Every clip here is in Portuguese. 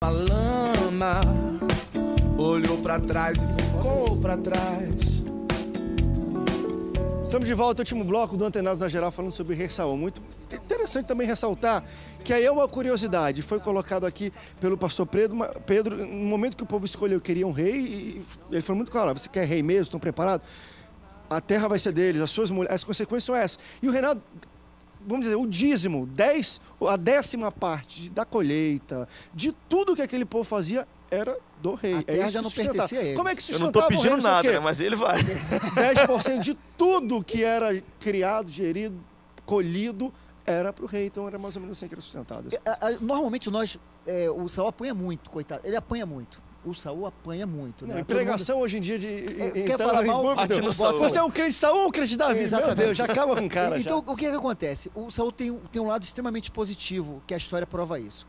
A lama olhou pra trás e ficou pra trás. Estamos de volta ao último bloco do Antenados na Geral, falando sobre Rei Saul. Muito interessante também ressaltar que aí é uma curiosidade, foi colocado aqui pelo pastor Pedro, no momento que o povo escolheu, queria um rei, e ele falou muito claro: você quer rei mesmo, estão preparados? A terra vai ser deles, as suas mulheres, as consequências são essas. E o Reinaldo, vamos dizer, o dízimo, a 10ª parte da colheita, de tudo que aquele povo fazia, era do rei. A terra já não pertencia a ele. Como é que Eu não tô sustentava o rei? pedindo nada, né? Mas ele vai. 10% de tudo que era criado, gerido, colhido, era para o rei. Então era mais ou menos assim que era sustentado. Normalmente o Saul apanha muito, coitado. Ele apanha muito. O Saul apanha muito. Né? Não, pregação hoje em dia de... quer falar mal? Se você é um crente de Saul ou um crente de Davi, exatamente. meu Deus, já acaba com o cara. Então, o que acontece? O Saul tem um lado extremamente positivo, que a história prova isso.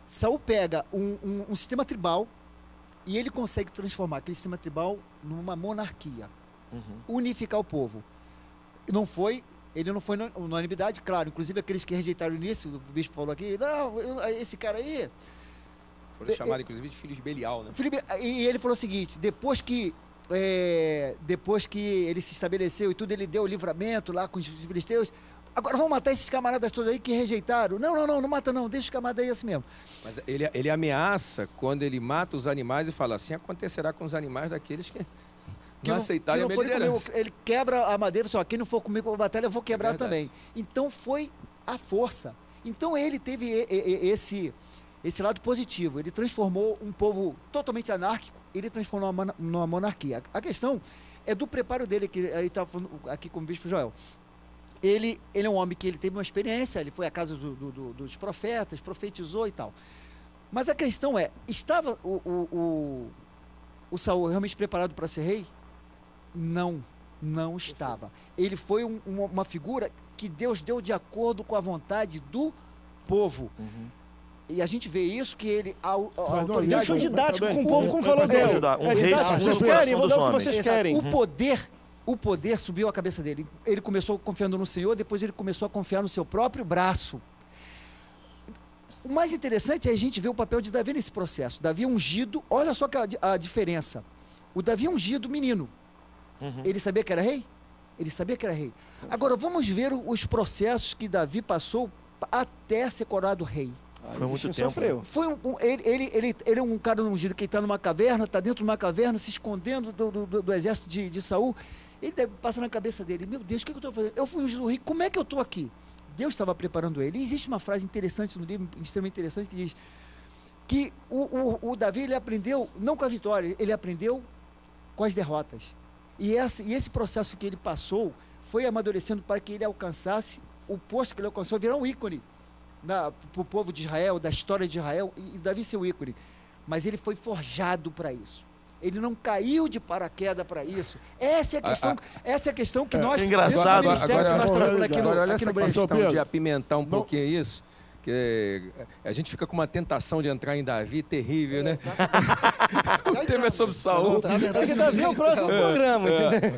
Saul pega um sistema tribal e ele consegue transformar aquele sistema tribal numa monarquia. Unificar o povo. Ele não foi unanimidade, claro. Inclusive aqueles que rejeitaram o início, o bispo falou aqui, não, esse cara aí... Foram chamados, inclusive, de filhos de Belial, né? E ele falou o seguinte: depois que ele se estabeleceu e tudo, ele deu o livramento lá com os filisteus. Agora vamos matar esses camaradas todos aí que rejeitaram. Não mata não, deixa os camaradas aí assim mesmo. Mas ele ameaça quando ele mata os animais e fala assim: acontecerá com os animais daqueles que não aceitarem a minha liderança. Ele quebra a madeira, só quem não for comigo para a batalha, eu vou quebrar também. Então foi a força. Então ele teve esse lado positivo. Ele transformou um povo totalmente anárquico, ele transformou numa monarquia. A questão é do preparo dele, que ele estava falando aqui com o bispo Joel. Ele é um homem que ele teve uma experiência, ele foi à casa dos profetas, profetizou e tal. Mas a questão é, estava o Saul realmente preparado para ser rei? Não estava. Ele foi uma figura que Deus deu de acordo com a vontade do povo. E a gente vê isso, que ele... A autoridade... Deixou didático com o povo, como falou dele. Um rei segundo o coração dos homens. Vocês querem. O poder subiu a cabeça dele. Ele começou confiando no Senhor, depois ele começou a confiar no seu próprio braço. O mais interessante é a gente ver o papel de Davi nesse processo. Davi é ungido, olha só a diferença. O Davi é ungido menino. Ele sabia que era rei? Ele sabia que era rei. Agora, vamos ver os processos que Davi passou até ser coroado rei. Foi muito tempo. Sofreu. Ele é um cara ungido que está numa caverna, está dentro de uma caverna, se escondendo do exército de Saul. Ele deve passar na cabeça dele: meu Deus, o que eu estou fazendo? Eu fui ungido rei, como é que eu estou aqui? Deus estava preparando ele. E existe uma frase interessante no livro, extremamente interessante, que diz que o Davi, ele aprendeu, não com a vitória, ele aprendeu com as derrotas. E esse processo que ele passou foi amadurecendo para que ele alcançasse o posto que ele alcançou, virar um ícone para o povo de Israel, da história de Israel, e Davi ser o ícone. Mas ele foi forjado para isso. Ele não caiu de paraquedas para isso. Essa é a questão que nós... Engraçado. Agora, olha essa questão de apimentar um pouquinho isso, que a gente fica com uma tentação de entrar em Davi terrível, né? O tema é sobre Saul. Porque Davi é o próximo programa, entendeu?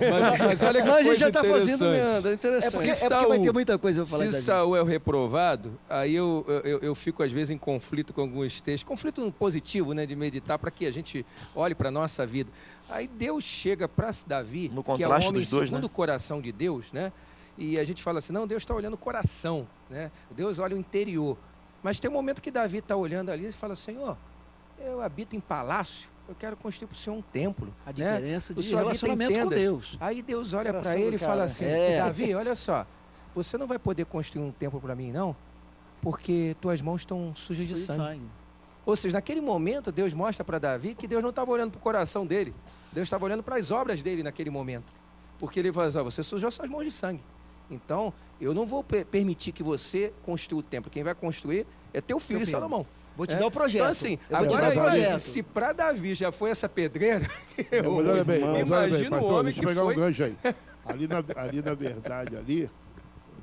Mas olha que a gente coisa já está fazendo interessante. interessante. É porque vai ter muita coisa para falar. Se Saul é o reprovado, aí eu fico às vezes em conflito com alguns textos, conflito positivo, né, de meditar, para que a gente olhe para a nossa vida. Aí Deus chega para Davi, no que é um contraste homem dos dois, segundo né? o coração de Deus, né? E a gente fala assim: não, Deus está olhando o coração, né? Deus olha o interior. Mas tem um momento que Davi está olhando ali e fala: Senhor, eu habito em palácio, eu quero construir para o Senhor um templo. A diferença de Senhor habita em relacionamento com tendas. Deus. Aí Deus olha para Coração do ele e cara. fala assim: Davi, olha só, você não vai poder construir um templo para mim, não, porque tuas mãos estão sujas de sangue. Ou seja, naquele momento Deus mostra para Davi que Deus não estava olhando para o coração dele, Deus estava olhando para as obras dele naquele momento. Porque ele fala assim: você sujou suas mãos de sangue. Então, eu não vou permitir que você construa o templo. Quem vai construir é teu filho, Salomão. Vou te dar o projeto. Então, assim, agora se para Davi já foi essa pedreira, imagina o homem que pegar foi... um gancho aí. Ali, na verdade,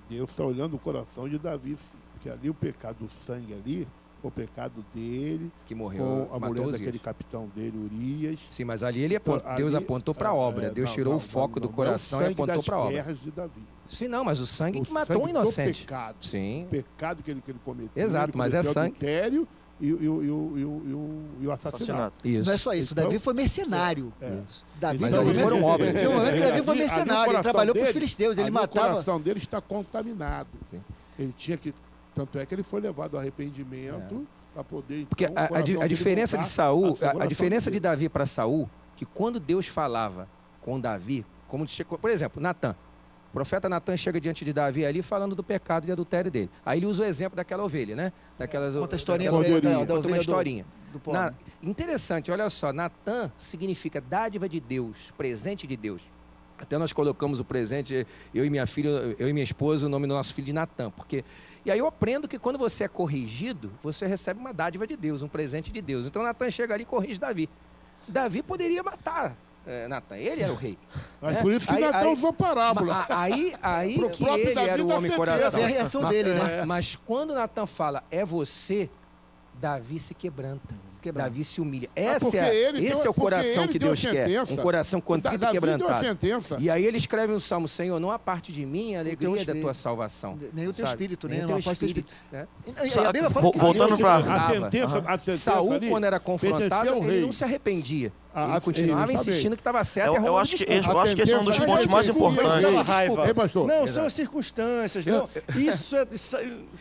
Deus está olhando o coração de Davi, porque ali o pecado do sangue ali, o pecado dele, que morreu, com a mulher daquele capitão dele, Urias. Sim, mas ali Deus apontou para a obra. Deus tirou o foco do coração e apontou para a obra. Guerras de Davi. Sim, não, mas o sangue que matou um inocente. Pecado. Sim. O pecado que ele cometeu. Exato, mas é sangue. Adultério e o assassinato. Isso. Não é só isso, Então, Davi foi mercenário. Davi Mas tem um ali momento- foram obras. Tem um momento que Davi foi Ali o mercenário, ele coração trabalhou para os dele- filisteus, ele ali matava... O coração dele está contaminado. Sim. Ele tinha que... Tanto é que ele foi levado ao arrependimento para poder... Porque então, o coração a dele diferença de voltar Saul, a ser o a coração diferença de dele. Davi para Saul, que quando Deus falava com Davi, como por exemplo, Natan. O profeta Natan chega diante de Davi ali falando do pecado e adultério dele. Aí ele usa o exemplo daquela ovelha, né? Conta a historinha daquela- da- da conta uma ovelha do- historinha. do pobre. Interessante, olha só, Natan significa dádiva de Deus, presente de Deus. Até nós colocamos o presente, eu e minha filha, eu e minha esposa, o nome do nosso filho de Natan, porque e aí eu aprendo que quando você é corrigido, você recebe uma dádiva de Deus, um presente de Deus. Então Natan chega ali e corrige Davi. Davi poderia matar Natan, ele era o rei. Mas né? por isso que Natan usou parábola. Aí Pro que próprio ele Davi era o dá homem certeza. coração. Foi a reação dele, né? Mas quando Natan fala, é você, Davi se quebranta. Davi se humilha. porque Esse é o coração que Deus quer. sentença. Um coração contrito e Davi deu a quebrantado. sentença. E aí ele escreve um salmo, Senhor, não a parte de mim a alegria da espírito. tua salvação. Nem o teu sabe? espírito, Nem né? o teu Não afasta o espírito. Né? E a Bíblia fala que Voltando Deus- pra- A sentença Saul, ali quando era confrontado, pertencia ao ele rei. não se arrependia. Ah, Ele continuava exatamente. insistindo que estava certo e Eu arrumando acho que desculpa. esse é um dos Mas pontos mais desculpa, importantes. Dava raiva. Ei, pastor. Não, são Exato. as circunstâncias. Não. Isso é. Isso,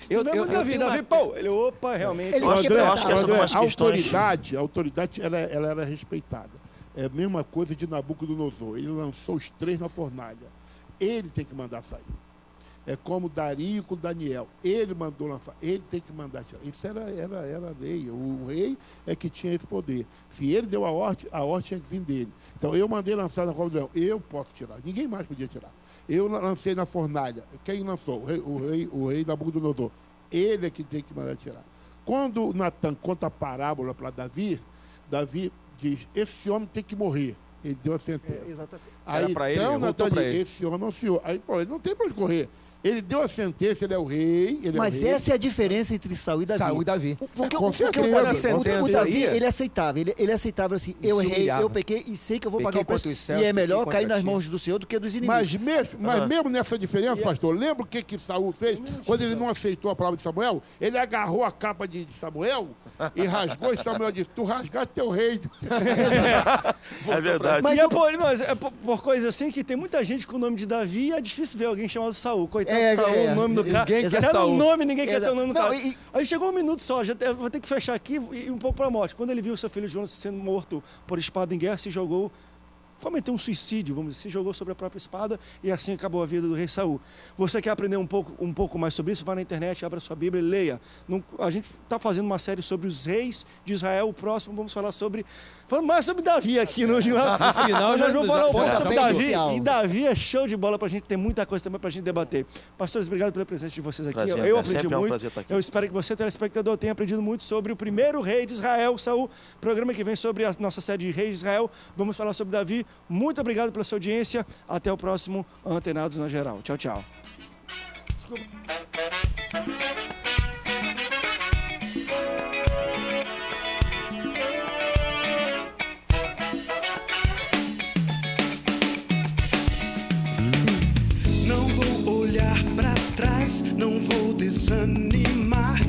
Eu mesmo Davi. tenho Davi, uma- pô, ele, opa, realmente. Ele Eu acho, se eu acho que essa é André, uma das a questões. autoridade ela era respeitada. É a mesma coisa de Nabucodonosor. Ele lançou os 3 na fornalha. Ele tem que mandar sair. É como Dario com Daniel. Ele mandou lançar. Ele tem que mandar tirar. Isso era lei. O rei é que tinha esse poder. Se ele deu a ordem tinha que vir dele. Então eu mandei lançar na cova do leão. Eu posso tirar. Ninguém mais podia tirar. Eu lancei na fornalha. Quem lançou? O rei Nabucodonosor. Ele é que tem que mandar tirar. Quando Natan conta a parábola para Davi, Davi diz, esse homem tem que morrer. Ele deu a sentença. Exatamente. Aí, Era pra ele, então, voltou Natan pra diz, ele. esse homem é o senhor. Aí, pô, ele não tem para onde correr. Ele deu a sentença, ele é o rei. Mas essa é a diferença entre Saul e Davi. Saul e Davi. Porque, Com certeza, o Davi, com certeza. o Davi, ele aceitava. Ele aceitava assim, eu se errei, humilhava. eu pequei e sei que eu vou Pequei pagar o preço. contra os céus, E é pequei melhor contra cair nas ti. mãos do Senhor do que dos inimigos. Mas mesmo nessa diferença, pastor, lembra o que Saul fez? Quando ele não aceitou a palavra de Samuel, ele agarrou a capa de Samuel e rasgou, e Samuel disse, tu rasgaste teu rei. É verdade. Mas é por coisa assim que tem muita gente com o nome de Davi e é difícil ver alguém chamado Saul. Coitado de Saul, o nome do cara. Ninguém quer Até no Saul. nome, ninguém quer ter o nome do Não, cara. e- Aí chegou um minuto só, vou ter que fechar aqui e ir um pouco para a morte. Quando ele viu seu filho Jonas sendo morto por espada em guerra, se jogou, cometeu um suicídio, vamos dizer, se jogou sobre a própria espada e assim acabou a vida do rei Saul. Você quer aprender um pouco mais sobre isso? Vá na internet, abra sua Bíblia e leia. A gente está fazendo uma série sobre os reis de Israel. O próximo vamos falar falando mais sobre Davi aqui no final. final, Nós vamos falar um pouco já sobre bem Davi. inicial. E Davi é show de bola para a gente ter muita coisa também para a gente debater. Pastores, obrigado pela presença de vocês aqui. Prazer, Eu é aprendi sempre um muito. prazer estar aqui. Eu espero que você, telespectador, tenha aprendido muito sobre o primeiro rei de Israel, Saul. Programa que vem sobre a nossa série de reis de Israel. Vamos falar sobre Davi. Muito obrigado pela sua audiência. Até o próximo Antenados na Geral. Tchau, tchau. Não vou olhar pra trás, não vou desanimar.